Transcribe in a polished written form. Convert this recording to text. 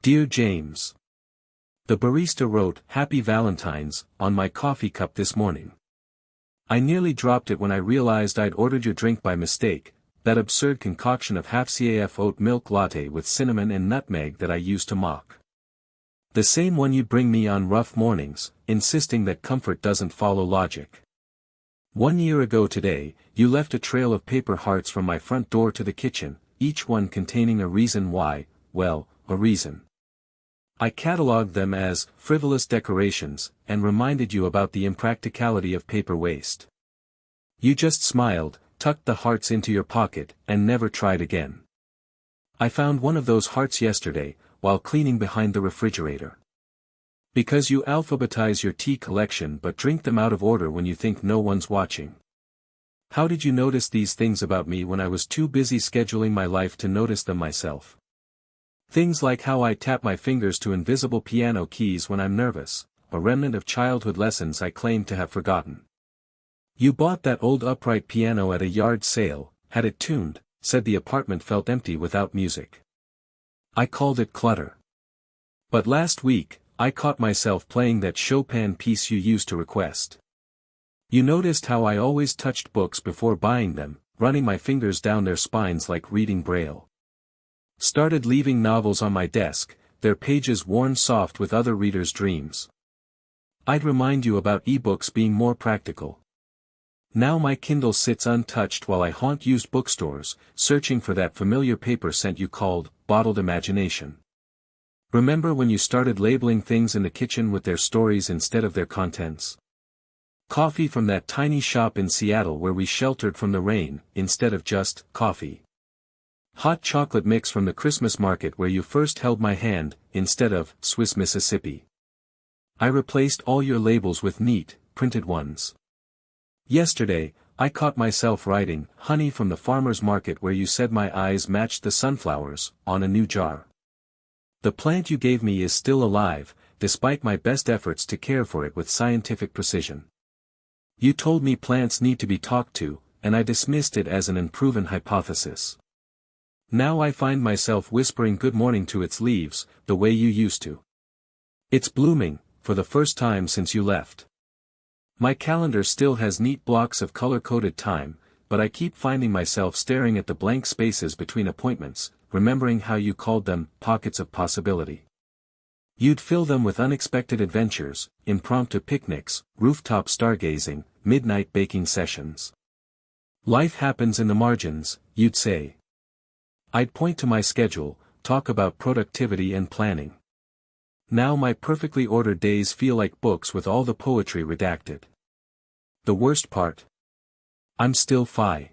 Dear James. The barista wrote, "Happy Valentine's," on my coffee cup this morning. I nearly dropped it when I realized I'd ordered your drink by mistake, that absurd concoction of half-CAF oat milk latte with cinnamon and nutmeg that I used to mock. The same one you bring me on rough mornings, insisting that comfort doesn't follow logic. 1 year ago today, you left a trail of paper hearts from my front door to the kitchen, each one containing a reason why, well, a reason. I catalogued them as frivolous decorations, and reminded you about the impracticality of paper waste. You just smiled, tucked the hearts into your pocket, and never tried again. I found one of those hearts yesterday, while cleaning behind the refrigerator. Because you alphabetize your tea collection but drink them out of order when you think no one's watching. How did you notice these things about me when I was too busy scheduling my life to notice them myself? Things like how I tap my fingers to invisible piano keys when I'm nervous, a remnant of childhood lessons I claim to have forgotten. You bought that old upright piano at a yard sale, had it tuned, said the apartment felt empty without music. I called it clutter. But last week, I caught myself playing that Chopin piece you used to request. You noticed how I always touched books before buying them, running my fingers down their spines like reading Braille. Started leaving novels on my desk, their pages worn soft with other readers' dreams. I'd remind you about ebooks being more practical. Now my Kindle sits untouched while I haunt used bookstores, searching for that familiar paper scent you called bottled imagination. Remember when you started labeling things in the kitchen with their stories instead of their contents? Coffee from that tiny shop in Seattle where we sheltered from the rain, instead of just coffee. Hot chocolate mix from the Christmas market where you first held my hand, instead of Swiss Mississippi. I replaced all your labels with neat, printed ones. Yesterday, I caught myself writing, "Honey from the farmer's market," where you said my eyes matched the sunflowers, on a new jar. The plant you gave me is still alive, despite my best efforts to care for it with scientific precision. You told me plants need to be talked to, and I dismissed it as an unproven hypothesis. Now I find myself whispering good morning to its leaves, the way you used to. It's blooming, for the first time since you left. My calendar still has neat blocks of color-coded time, but I keep finding myself staring at the blank spaces between appointments, remembering how you called them pockets of possibility. You'd fill them with unexpected adventures, impromptu picnics, rooftop stargazing, midnight baking sessions. Life happens in the margins, you'd say. I'd point to my schedule, talk about productivity and planning. Now my perfectly ordered days feel like books with all the poetry redacted. The worst part? I'm still Phi.